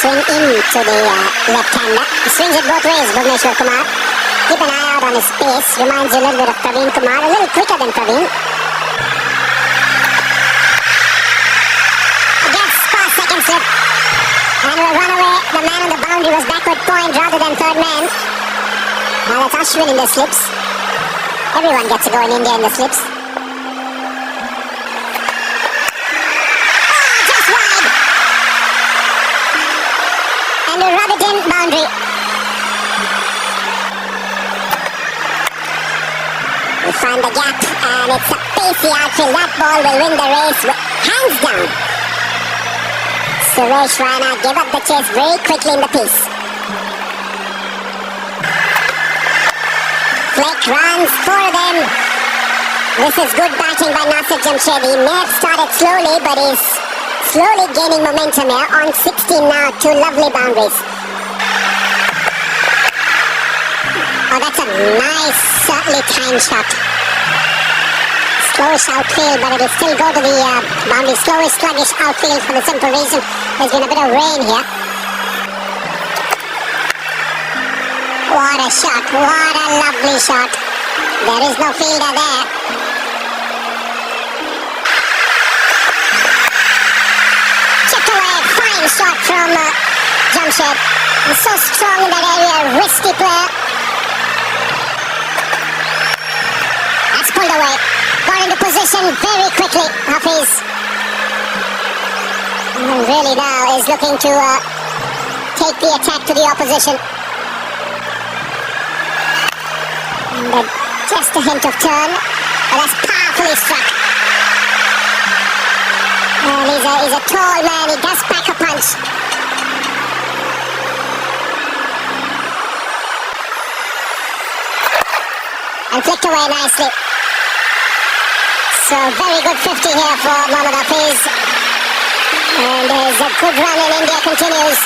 swing into the left-hander. He swings it both ways, Bhuvneshwar Kumar. Keep an eye out on his pace. Reminds you a little bit of Praveen Kumar. A little quicker than Praveen. Against fast second slip. And will run away. The man on the boundary was backward point rather than third man. Now that's Ashwin in the slips. Everyone gets a go in India in the slips. And a rub it in boundary. We find the gap and it's a pacey outfield. That ball will win the race hands down. Suresh Raina gave up the chase very quickly in the piece. Fleck runs, 4 of them. This is good batting by Nasir Jamshed. He may have started slowly, but he's slowly gaining momentum here. On 16 now, 2 lovely boundaries. Oh, that's a nice, certainly timed shot. Slowish outfield, but it will still go to the boundary. Slowish, sluggish outfield for the simple reason there's been a bit of rain here. What a shot, what a lovely shot. There is no fielder there. Chipped away, fine shot from Jamshed. He's so strong in that area, risky player. That's pulled away. Got into position very quickly, Hafiz. And really now is looking to take the attack to the opposition. And just a hint of turn, but that's powerfully struck. And he's a tall man, he does pack a punch. And flicked away nicely. So very good 50 here for Mohammad Hafiz. And his good run in India continues.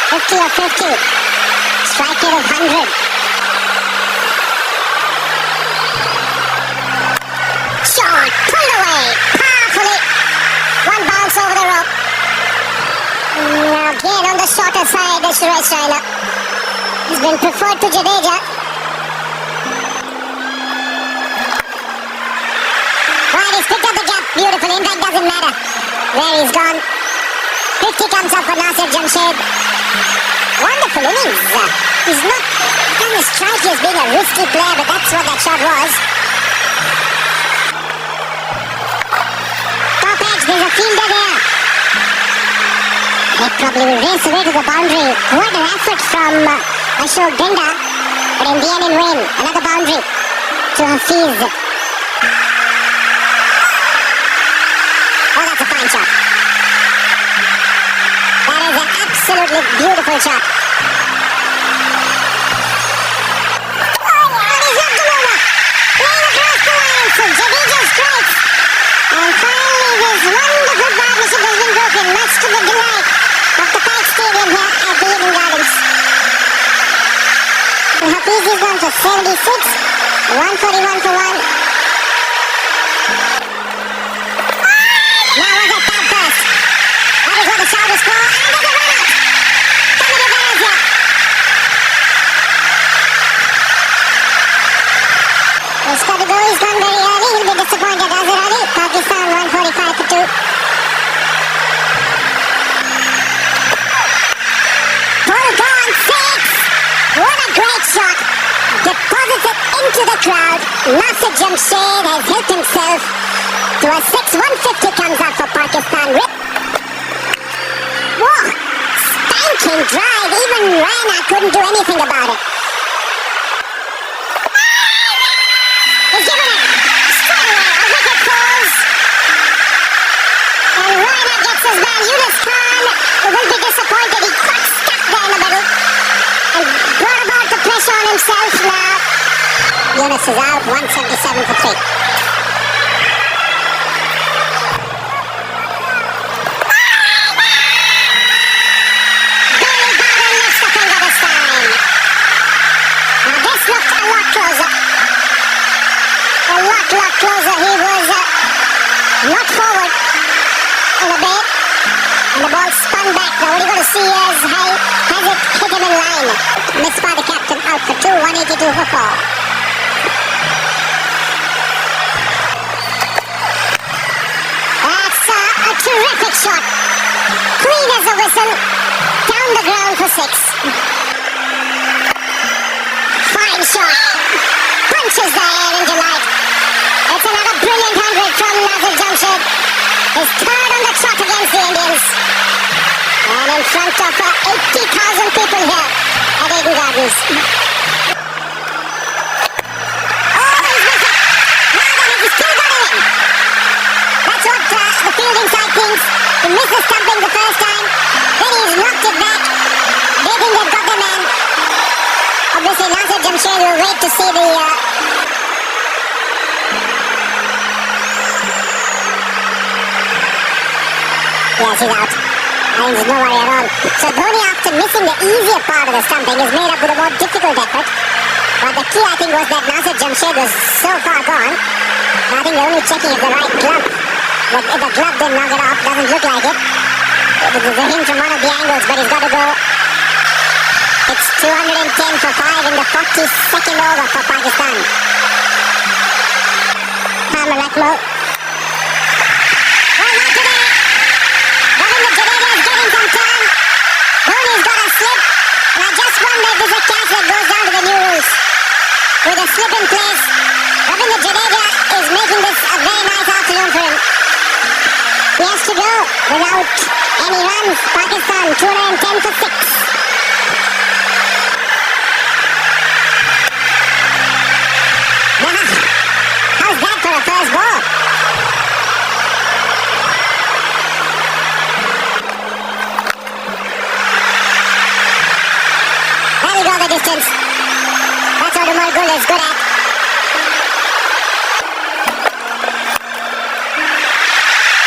50 or 50. Strike rate of 100. Shot, pulled away, powerfully. One bounce over the rope. Now again on the shorter side, Suresh Raina. He's been preferred to Jadeja. Right, he's picked up the gap beautifully. Impact doesn't matter where he's gone. 50 comes up for Nasir Jamshed. Wonderful innings. He's not, doesn't strike you as being a risky player, but that's what that shot was. Top edge, there's a fielder there. They probably will race away to the boundary. What an effort from Ashok Dinda, but in the end in win. Another boundary to Hafiz. Oh, that's a fine shot. That is an absolutely beautiful shot. Oh, and he's knocked him over. Playing across the line, so Jadeja strikes. And finally, this wonderful partnership has been broken, much to the delight of the PAK Stadium here at the Eden Gardens. And Hafiz is gone for 76, 141 for 1. Now was a tap first. That is what the shot was for. And there's a run-out. Coming to Perez here. He's got to go. He's gone very early. He'll be disappointed. Azhar Ali, Pakistan, 145 for 2. Pull gone, 6. What a great shot. Deposits it into the crowd. Nasir Jamshed has helped himself to a 6. 150 comes out for Pakistan. Whoa! Spanking drive. Even Raina couldn't do anything about it. He's given it. Straight away. A wicket falls. And Raina gets his man. Yunus Khan will be disappointed. He got stuck there in the middle. And brought about the pressure on himself now. Yunus is out. 177 for 3. Lot closer. He was not forward in a bit, and the ball spun back years. Hey, has it hit him in line? Missed by the captain, out for 2, 182 for 4. That's a terrific shot. Clean as a whistle. Down the ground for 6. Fine shot. Punches the air in delight. It's another brilliant 100 from Nasir Jamshed. His third on the trot against the Indians. And in front of 80,000 people here at Eden Gardens. Oh, he's missed it. Now then, he's still got it in. That's what the fielding side thinks. He missed the stumping the first time. Then he's knocked it back. They think they've got the man. Obviously, Nasir Jamshed will wait to see the... Yes, he's out. And there's no worry at all. So Dhoni, after missing the easier part of the stumping, is made up with a more difficult effort. But the key, I think, was that Nasir Jamshed was so far gone. I think they're only checking if the right glove. But if the glove didn't knock it off, doesn't look like it. There's a hint from one of the angles, but he's got to go. It's 210 for 5 in the 42nd over for Pakistan. Palmer Rakmo. Well, not today. Ravindra Jadeja is getting some turn. Dhoni's got a slip. And I just wonder if there's a catch that goes down to the new rules. With a slip in place, Ravindra Jadeja is making this a very nice afternoon for him. He has to go without any runs. Pakistan 210 for 6. How's that for a first ball? There we go, the distance. That's what Umar Gul is good at.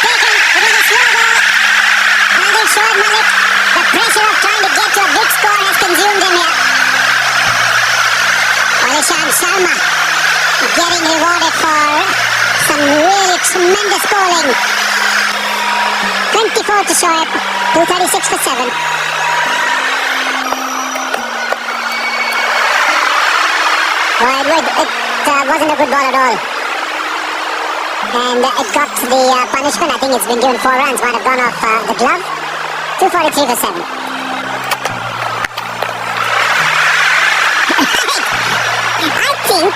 Taken, it was a slow ball. And I think Shoaib Malik, the pressure of trying to get to a big score has consumed him here. Alishan Sharma getting rewarded for some really tremendous bowling. 24 to Shoaib, 236 for 7. Well, it wasn't a good ball at all. And it got the punishment. I think it's been given 4 runs. Might have gone off the glove. 243 for 7. I think...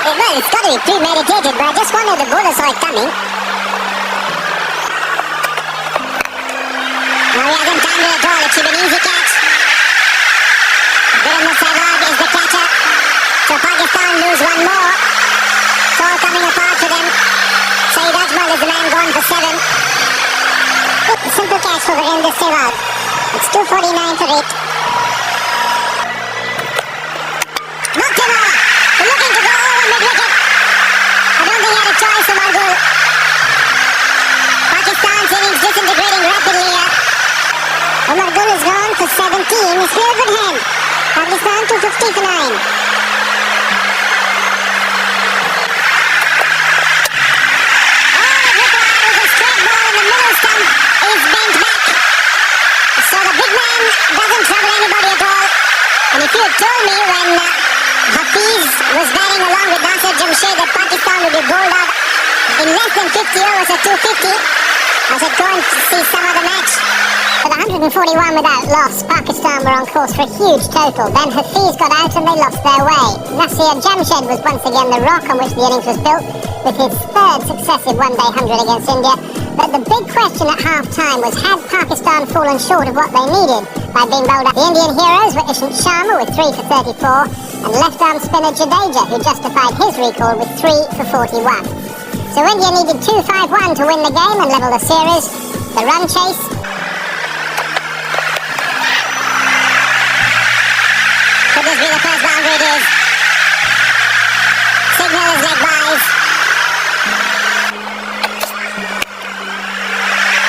Well, it's got to be premeditated, but I just wonder if the bowler saw it coming. No, he hasn't timed it at all. It should be an easy catch. Virendra Sehwag is the catcher. So Pakistan lose one more. It's all coming apart for them. Saeed Ajmal is the man gone for 7. A simple catch for Virendra Sehwag. It's 249 for 8. Knocked him over. Looking to go over mid-wicket. I don't think he had a choice, Umar Gul. Pakistan's innings disintegrating rapidly here. Umar Gul is gone for 17. He's clear good hand. Pakistan 250 for 9. Doesn't trouble anybody at all. And if you had told me when Hafiz was batting along with Nasir Jamshed that Pakistan would be bowled out in less than 50 overs at 250, I said go and see some other match. With 141 without loss, Pakistan were on course for a huge total. Then Hafiz got out and they lost their way. Nasir Jamshed was once again the rock on which the innings was built, with his 3rd successive one-day 100 against India. But the big question at half-time was, had Pakistan fallen short of what they needed by being bowled out? The Indian heroes were Ishant Sharma with 3 for 34 and left-arm spinner Jadeja, who justified his recall with 3 for 41. So India needed 2-5-1 to win the game and level the series. The run chase. Could this be the first boundary? It is. Signal is leg byes.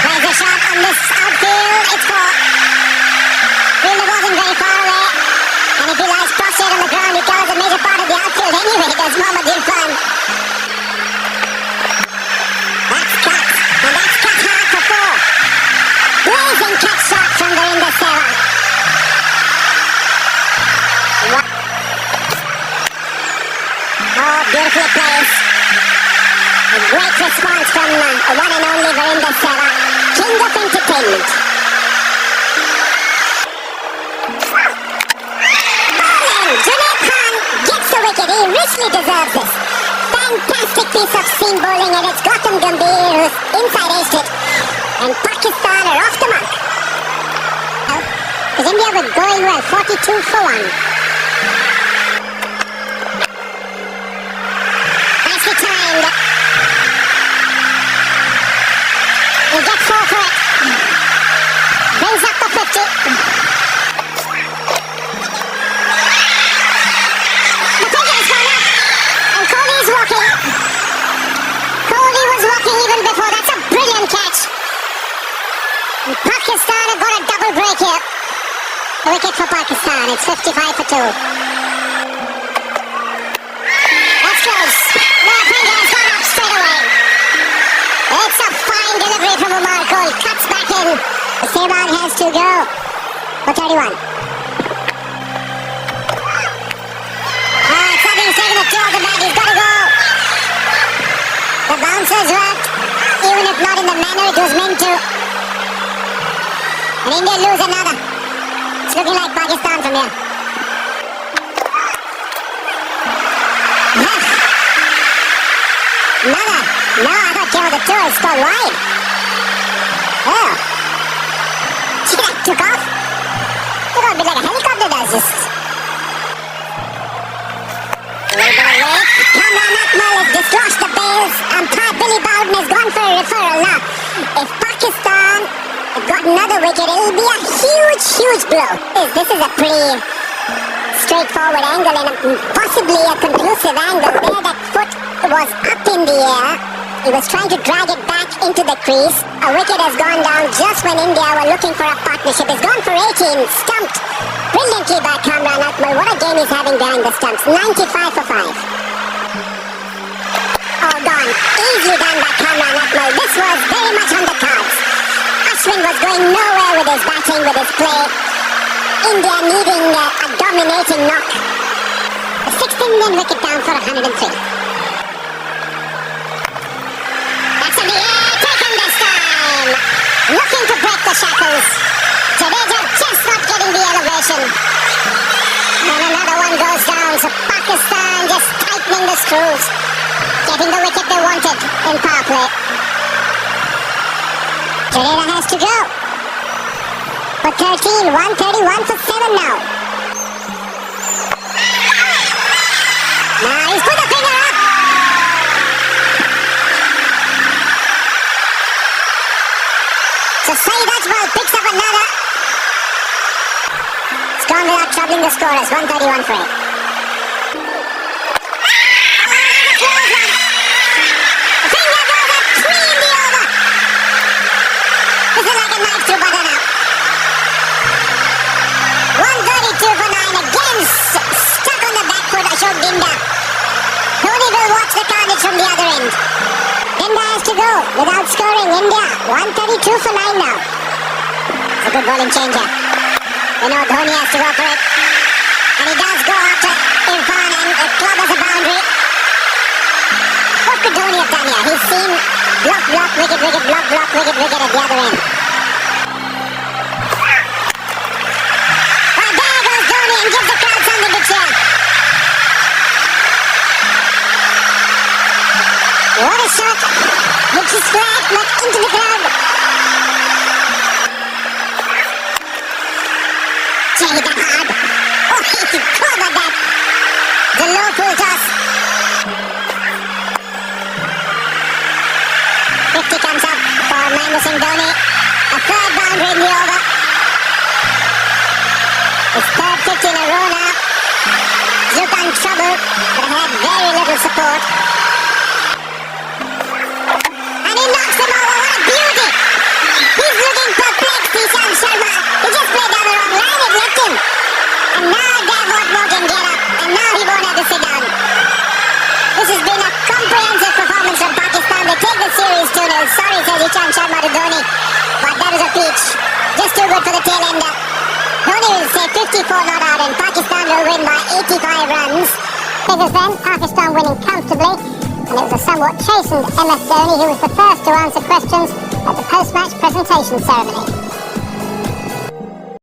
There's a shot on this outfield. It's 4. Fielder wasn't very far away. And if he lies prostrate on the ground, he covers a major part of the outfield anyway. That's Mohammad Irfan. That's cut. And that's cut hard for 4. entertainment. Junaid Khan gets the wicket. He richly deserves this. Fantastic piece of seam bowling, and it's Gautam Gambhir who's inside edged it. And Pakistan are off the mark. Because India were going well, 42 for 1. Nicely timed. He'll get 4 for it. Brings up the 50. Pakistan have got a double break here. A wicket for Pakistan. It's 55 for 2. That's close. No, India has gone up straight away. It's a fine delivery from Umar Kol. Cuts back in. Sehwag has to go for 31. Something's taken a toe of the bat. He's got to go. The bouncers worked, even if not in the manner it was meant to. And India lose another. It's looking like Pakistan from here. Another. No, I thought came with the 2. It's gone wide. Oh. See, that took off. Took off a bit like a helicopter does. Just a little bit of weight. Kamran Akmal has dislodged the bails. Umpire Billy Bowden has gone for a referral. Now, if Pakistan got another wicket, it'll be a huge, huge blow. This is a pretty straightforward angle and possibly a conclusive angle. There, that foot was up in the air. He was trying to drag it back into the crease. A wicket has gone down just when India were looking for a partnership. He's gone for 18, stumped brilliantly by Kamran Akmal. What a game he's having behind the stumps. 95 for 5. Oh, gone. Easily done by Kamran Akmal. This was very much on the cards. Ashwin was going nowhere with his batting, with his play. India needing a dominating knock. The 6th Indian wicket down for 103. That's in the air, taken this time. Looking to break the shackles. Jadeja just not getting the elevation. And another one goes down, so Pakistan just tightening the screws. Getting the wicket they wanted in power play. Jadeja has to go. For 13, 131 for 7 now. Now he's put the finger up. So Saeed Ajmal picks up another. It's gone without troubling the scorers. 131 for 8. From the other end. India has to go without scoring. India 132 for 9 now. It's a good bowling changer. You know Dhoni has to go for it. And he does go after Irfan and the club as a boundary. What could Dhoni have done here? He's seen block, block, wicket, wicket, block, block, wicket, wicket at the other end. Well, there goes Dhoni and gives the crowd something to cheer. What a shot! Hits his flag, but into the crowd. Hit it hard. Oh, he covered that. The low full toss. 50 comes up for Mahendra Singh Dhoni. A third boundary in the over. His third 50 in a row now. Zultan trouble, but had very little support. Knocks him over, what a beauty! He's looking perplexed, Ishant Sharma. He just played down the wrong line, it left him. And now Gavot can get up, and now he won't have to sit down. This has been a comprehensive performance from Pakistan. They take the series 2-0. Sorry, says Ishant Sharma to Dhoni, but that was a peach. Just too good for the tail ender. Dhoni will say 54 not out, and Pakistan will win by 85 runs. This is then Pakistan winning comfortably and it was a somewhat chastened MS Dhoni who was the first to answer questions at the post-match presentation ceremony.